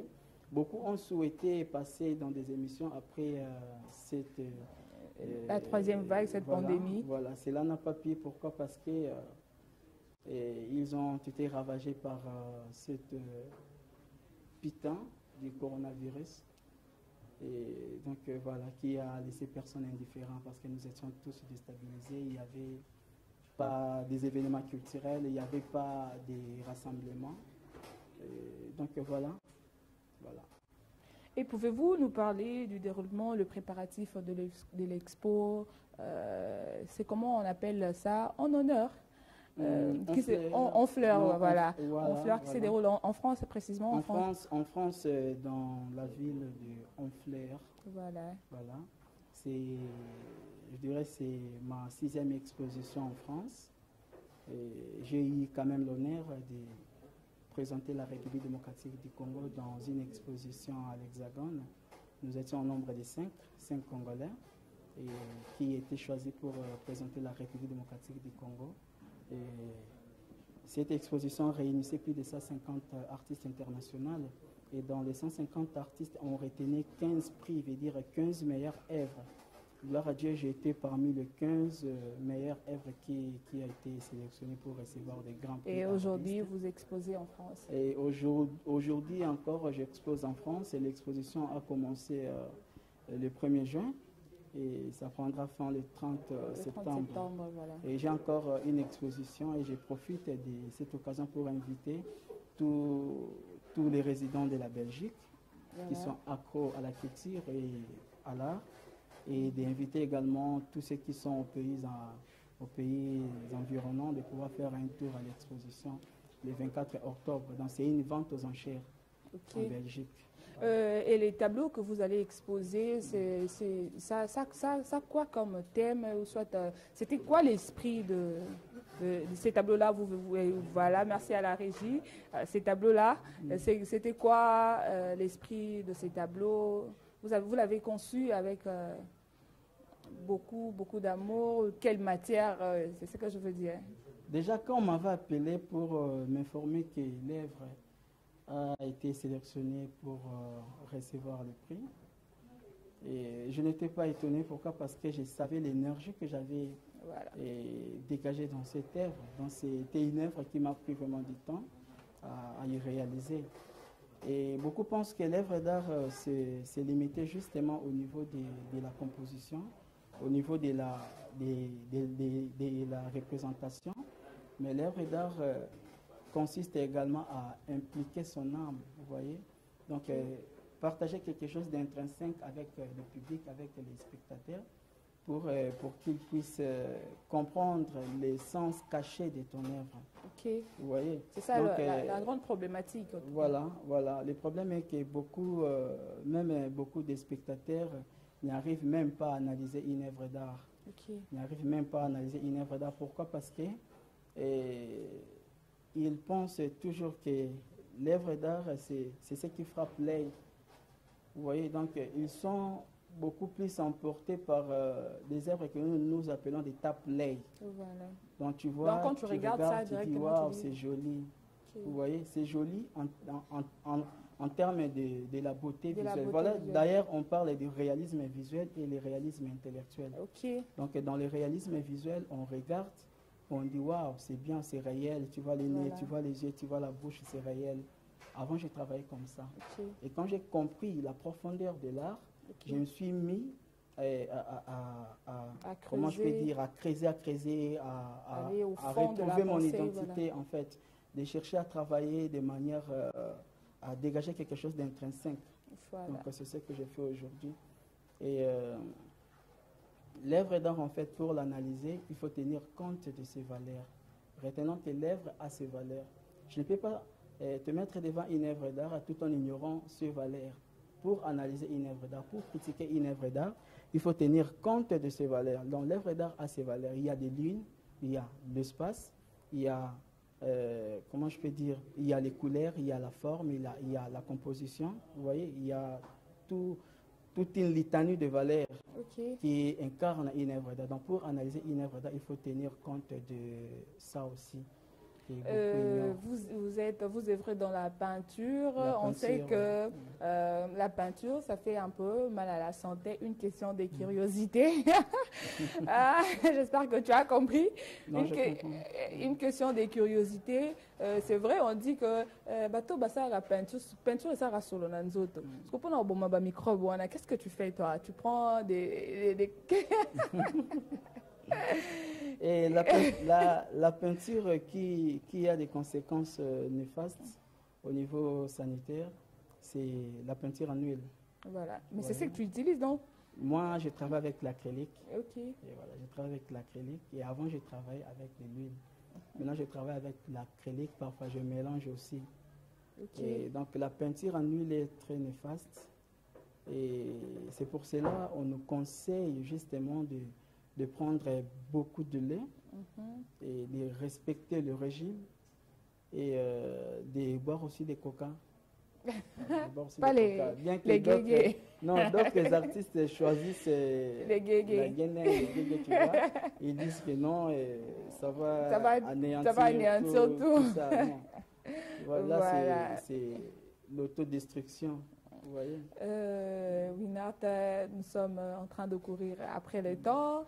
beaucoup ont souhaité passer dans des émissions après cette... la troisième vague, cette voilà, pandémie. Voilà, cela n'a pas pu. Pourquoi? Parce que ils ont été ravagés par cette putain du coronavirus. Et donc voilà, qui a laissé personne indifférent parce que nous étions tous déstabilisés. Il n'y avait pas des événements culturels, il n'y avait pas des rassemblements. Et donc voilà. Et pouvez-vous nous parler du déroulement, le préparatif de l'expo? C'est comment on appelle ça? En honneur en fleurs, voilà. En fleurs qui se déroule en France, précisément en France, dans la ville de Honfleur. Voilà. Je dirais c'est ma 6e exposition en France. J'ai eu quand même l'honneur de présenter la République démocratique du Congo dans une exposition à l'Hexagone. Nous étions au nombre de 5 Congolais et qui étaient choisis pour présenter la République démocratique du Congo. Et cette exposition réunissait plus de 150 artistes internationaux. Et dans les 150 artistes, on retenait 15 prix, veut dire 15 meilleures œuvres. Gloire à Dieu, j'ai été parmi les 15 meilleures œuvres qui a été sélectionné pour recevoir des grands prix. Et aujourd'hui, vous exposez en France? Et aujourd'hui encore, j'expose en France et l'exposition a commencé le 1er juin. Et ça prendra fin le 30 septembre. Voilà. Et j'ai encore une exposition et je profite de cette occasion pour inviter tous les résidents de la Belgique qui sont accros à la culture et à l'art, et d'inviter également tous ceux qui sont aux pays environnants de pouvoir faire un tour à l'exposition le 24 octobre. Donc c'est une vente aux enchères en Belgique. Et les tableaux que vous allez exposer, ça quoi comme thème, ou soit c'était quoi l'esprit de ces tableaux-là? Voilà, merci à la régie. Ces tableaux-là, c'était quoi l'esprit de ces tableaux? Vous l'avez conçu avec beaucoup d'amour. Quelle matière? C'est ce que je veux dire. Déjà, quand on m'avait appelé pour m'informer que l'œuvre a été sélectionné pour recevoir le prix. Et je n'étais pas étonné. Pourquoi? Parce que je savais l'énergie que j'avais dégagée dans cette œuvre. Donc c'était une œuvre qui m'a pris vraiment du temps à y réaliser. Et beaucoup pensent que l'œuvre d'art c'est limité justement au niveau de la composition, au niveau de la représentation. Mais l'œuvre d'art consiste également à impliquer son âme, vous voyez. Donc, partager quelque chose d'intrinsèque avec le public, avec les spectateurs, pour qu'ils puissent comprendre les sens cachés de ton œuvre. Ok. Vous voyez. C'est ça. Donc, la grande problématique. Voilà. Le problème est que même beaucoup de spectateurs n'arrivent même pas à analyser une œuvre d'art. Okay. Ils n'arrivent même pas à analyser une œuvre d'art. Pourquoi? Parce que ils pensent toujours que l'œuvre d'art, c'est ce qui frappe l'œil. Vous voyez, donc ils sont beaucoup plus emportés par des œuvres que nous appelons des tape-l'œil. Voilà. Donc tu vois, donc, quand tu regardes ça directement, tu dis, wow, c'est joli. Okay. Vous voyez, c'est joli en termes de la beauté visuelle. Voilà, d'ailleurs, on parle du réalisme visuel et le réalisme intellectuel. Okay. Donc dans le réalisme visuel, on regarde, on dit waouh, c'est bien, c'est réel. Tu vois les nez, tu vois les yeux, tu vois la bouche, c'est réel. Avant, j'ai travaillé comme ça. Okay. Et quand j'ai compris la profondeur de l'art, je me suis mis à comment je peux dire, à creuser, à retrouver mon identité, en fait, de chercher à travailler de manière à dégager quelque chose d'intrinsèque. Voilà. Donc c'est ce que j'ai fait aujourd'hui. Et l'œuvre d'art, en fait, pour l'analyser, il faut tenir compte de ses valeurs. Retenons que l'œuvre a ses valeurs. Je ne peux pas te mettre devant une œuvre d'art tout en ignorant ses valeurs. Pour analyser une œuvre d'art, pour critiquer une œuvre d'art, il faut tenir compte de ses valeurs. Donc l'œuvre d'art a ses valeurs. Il y a des lignes, il y a l'espace, il y a, comment je peux dire, il y a les couleurs, il y a la forme, il y a la composition. Vous voyez, il y a tout toute une litanie de valeurs qui incarnent une œuvre d'art. Donc pour analyser une œuvre d'art, il faut tenir compte de ça aussi. Vous œuvrez dans la peinture. On sait que la peinture, ça fait un peu mal à la santé. Une question de curiosité. J'espère que tu as compris. Une question de curiosité. C'est vrai, on dit que la peinture et ça rassure nanzoto. Qu'est-ce que tu fais toi? Tu prends des... Et la peinture qui a des conséquences néfastes au niveau sanitaire, c'est la peinture en huile. Voilà. Mais c'est ce que tu utilises, donc? Moi, je travaille avec l'acrylique. Ok. Et voilà, je travaille avec l'acrylique. Et avant, je travaillais avec de l'huile. Maintenant, je travaille avec l'acrylique. Parfois, je mélange aussi. Et donc, la peinture en huile est très néfaste. Et c'est pour cela qu'on nous conseille justement de prendre beaucoup de lait et de respecter le régime et de boire aussi des coca. Pas les guégués. Non, d'autres artistes choisissent les guégués. Tu vois. Ils disent que non, ça va anéantir tout ça. Non. Voilà. C'est l'autodestruction. Vous voyez. Winart, nous sommes en train de courir après le temps.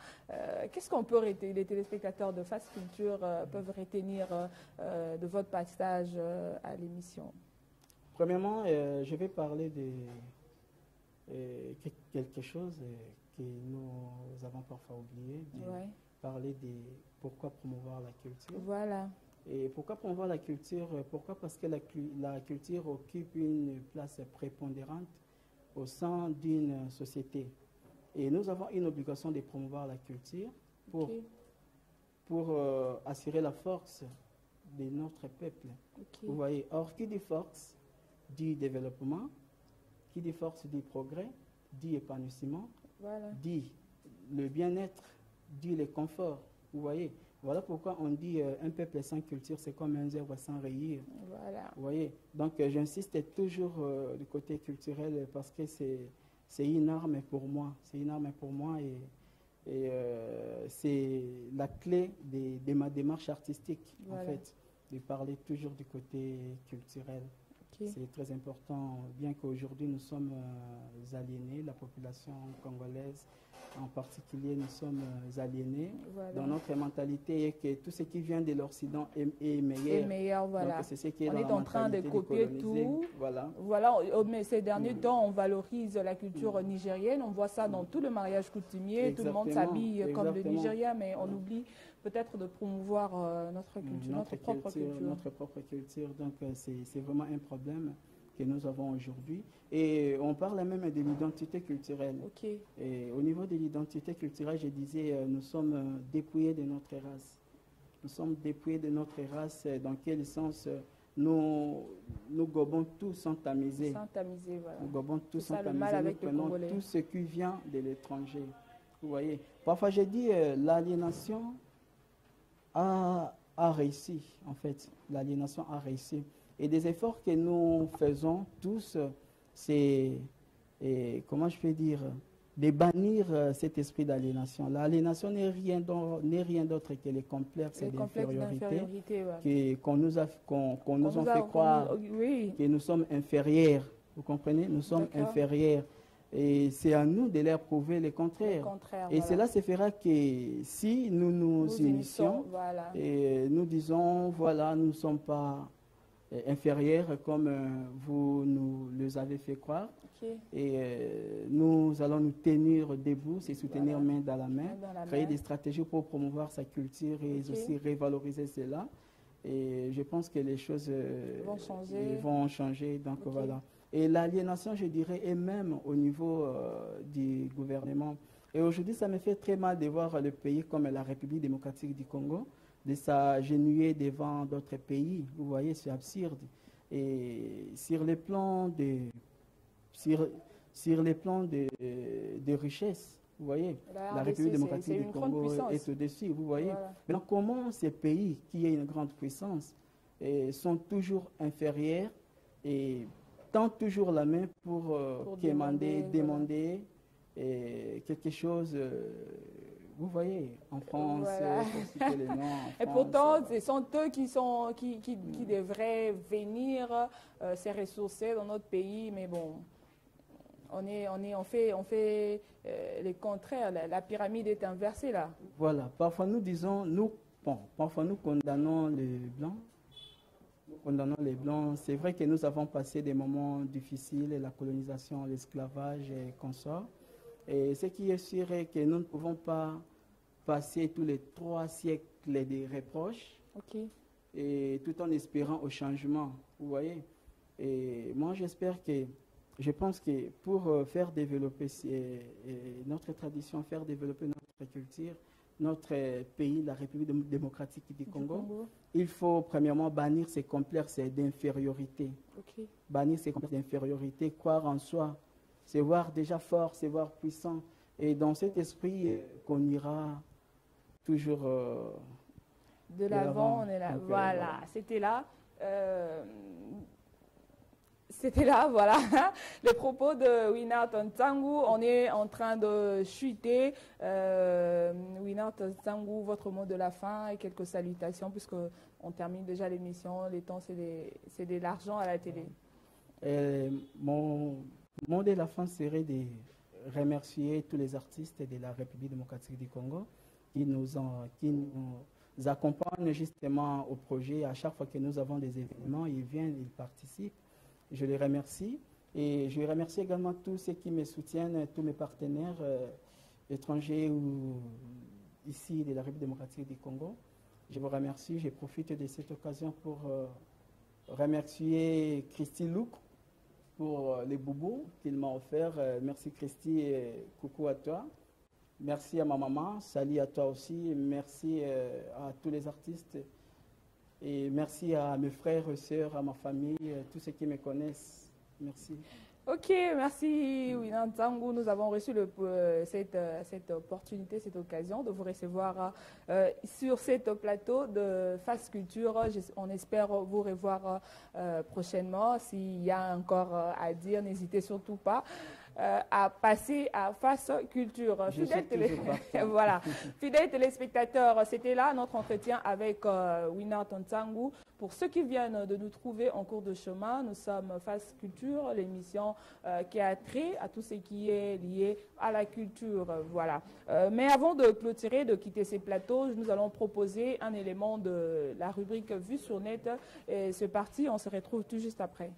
Qu'est-ce qu'on peut retenir, les téléspectateurs de Fast Culture peuvent retenir de votre passage à l'émission? Premièrement, je vais parler de quelque chose que nous avons parfois oublié, parler de pourquoi promouvoir la culture. Voilà. Et pourquoi promouvoir la culture? Pourquoi? Parce que la culture occupe une place prépondérante au sein d'une société. Et nous avons une obligation de promouvoir la culture pour assurer la force de notre peuple. Vous voyez, or qui dit force dit développement, qui dit force dit progrès, dit épanouissement, dit le bien-être, dit le confort. Vous voyez. Voilà pourquoi on dit un peuple sans culture, c'est comme un zèbre sans rayure. Voilà. Vous voyez. Donc j'insiste toujours du côté culturel parce que c'est une arme pour moi. C'est une arme pour moi et c'est la clé de ma démarche artistique, en fait, de parler toujours du côté culturel. C'est très important, bien qu'aujourd'hui nous sommes aliénés, la population congolaise en particulier, nous sommes aliénés dans notre mentalité et que tout ce qui vient de l'Occident est meilleur. Voilà. Donc, c'est ce qui est on est en train de copier tout. Voilà. Mais ces derniers temps, on valorise la culture nigérienne. On voit ça dans tout le mariage coutumier. Tout le monde s'habille comme le Nigeria, mais on oublie peut-être de promouvoir notre culture, notre propre culture. Notre propre culture. Donc, c'est vraiment un problème que nous avons aujourd'hui. Et on parle même de l'identité culturelle. Et au niveau de l'identité culturelle, je disais, nous sommes dépouillés de notre race. Nous sommes dépouillés de notre race. Dans quel sens nous gobons tout sans tamiser. Sans tamiser, voilà. Nous gobons tout sans tamiser. Nous prenons tout ce qui vient de l'étranger. Vous voyez. Parfois, je dis, l'aliénation a réussi, en fait. L'aliénation a réussi. Et des efforts que nous faisons tous, c'est, comment je peux dire, de bannir cet esprit d'aliénation. L'aliénation n'est rien d'autre que les complexes d'infériorité qu'on nous a fait croire que nous sommes inférieurs. Vous comprenez? Nous sommes inférieurs. Et c'est à nous de leur prouver le contraire. Et cela se fera que si nous nous unissions et nous disons, voilà, nous ne sommes pas inférieurs comme vous nous les avez fait croire. Et nous allons nous tenir debout, c'est soutenir main dans la main, créer des stratégies pour promouvoir sa culture et aussi revaloriser cela. Et je pense que les choses vont changer. Donc voilà. Et l'aliénation, je dirais, est même au niveau du gouvernement. Et aujourd'hui, ça me fait très mal de voir le pays comme la République démocratique du Congo de s'agenouiller devant d'autres pays. Vous voyez, c'est absurde. Et sur les plans de richesse, vous voyez, la République démocratique du Congo est au-dessus, vous voyez. Maintenant, comment ces pays qui ont une grande puissance sont toujours inférieurs et tend toujours la main pour demander quelque chose. Vous voyez, en France, voilà. les noms, en et France, pourtant, ce sont eux qui devraient venir se ressourcer dans notre pays, mais bon, on fait le contraire. La pyramide est inversée là. Voilà. Parfois nous disons, parfois nous condamnons les Blancs. C'est vrai que nous avons passé des moments difficiles, la colonisation, l'esclavage et consorts. Et ce qui est sûr est que nous ne pouvons pas passer tous les 3 siècles des reproches, et tout en espérant au changement, vous voyez. Et moi, je pense que pour faire développer notre tradition, faire développer notre culture, notre pays, la République démocratique du Congo, il faut premièrement bannir ces complexes d'infériorité. Bannir ces complexes d'infériorité, croire en soi, se voir déjà fort, se voir puissant. Et dans cet esprit qu'on ira toujours de l'avant. On est là. Voilà, c'était là. C'était là, voilà, les propos de Winart Ntsangu. On est en train de chuter. Winart Ntsangu, votre mot de la fin et quelques salutations, puisqu'on termine déjà l'émission. Les temps, c'est de l'argent à la télé. Mon mot de la fin serait de remercier tous les artistes de la République démocratique du Congo qui nous accompagnent justement au projet. À chaque fois que nous avons des événements, ils viennent, ils participent. Je les remercie et je remercie également tous ceux qui me soutiennent, tous mes partenaires étrangers ou ici de la République démocratique du Congo. Je vous remercie. Je profite de cette occasion pour remercier Christy Luc pour les boubous qu'il m'a offert. Merci Christy et coucou à toi. Merci à ma maman, salut à toi aussi. Merci à tous les artistes. Et merci à mes frères et sœurs, à ma famille, tous ceux qui me connaissent. Merci. Ok, merci Winart Ntsangu. Nous avons reçu cette opportunité, cette occasion de vous recevoir sur ce plateau de Face Culture. On espère vous revoir prochainement. S'il y a encore à dire, n'hésitez surtout pas à passer à Face Culture. Fidèles téléspectateurs, c'était là notre entretien avec Winart Ntsangu. Pour ceux qui viennent de nous trouver en cours de chemin, nous sommes Face Culture, l'émission qui a trait à tout ce qui est lié à la culture. Voilà. Mais avant de clôturer, de quitter ces plateaux, nous allons proposer un élément de la rubrique Vue sur Net. Et c'est parti, on se retrouve tout juste après.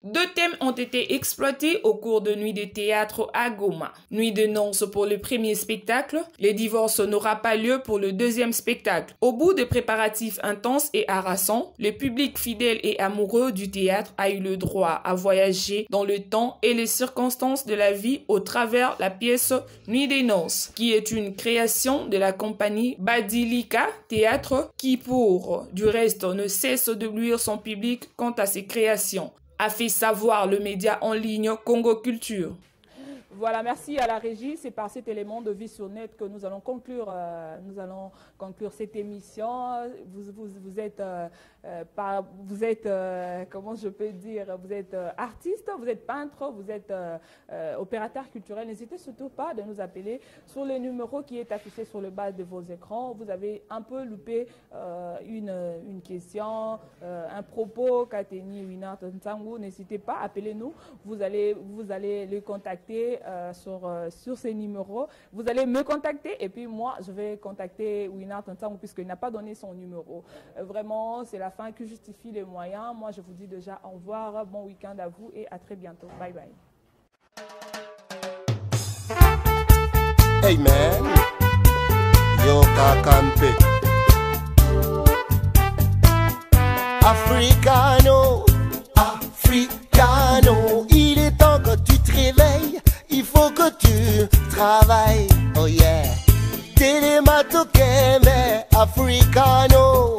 2 thèmes ont été exploités au cours de Nuit de théâtre à Goma. Nuit de noces pour le premier spectacle, le divorce n'aura pas lieu pour le 2e spectacle. Au bout de préparatifs intenses et harassants, le public fidèle et amoureux du théâtre a eu le droit à voyager dans le temps et les circonstances de la vie au travers la pièce Nuit des noces, qui est une création de la compagnie Badilika Théâtre, qui pour du reste ne cesse d'éblouir son public quant à ses créations, a fait savoir le média en ligne Congo Culture. Voilà, merci à la régie. C'est par cet élément de Vie sur Net que nous allons conclure cette émission. Vous êtes, comment je peux dire, vous êtes artiste, vous êtes peintre, vous êtes opérateur culturel. N'hésitez surtout pas de nous appeler sur le numéro qui est affiché sur le bas de vos écrans. Vous avez un peu loupé une question, un propos qu'a tenu Winart Ntsangu. N'hésitez pas, appelez-nous. Vous allez le contacter sur ces numéros. Vous allez me contacter et puis moi, je vais contacter Winart Ntsangu puisqu'il n'a pas donné son numéro. Vraiment, c'est la fin qui justifie les moyens. Moi, je vous dis déjà au revoir, bon week-end à vous et à très bientôt. Bye bye. Hey man, yo kakampe Africano, Africano, il est temps que tu te réveilles. Il faut que tu travailles, oh yeah. Télématokeme, Africano.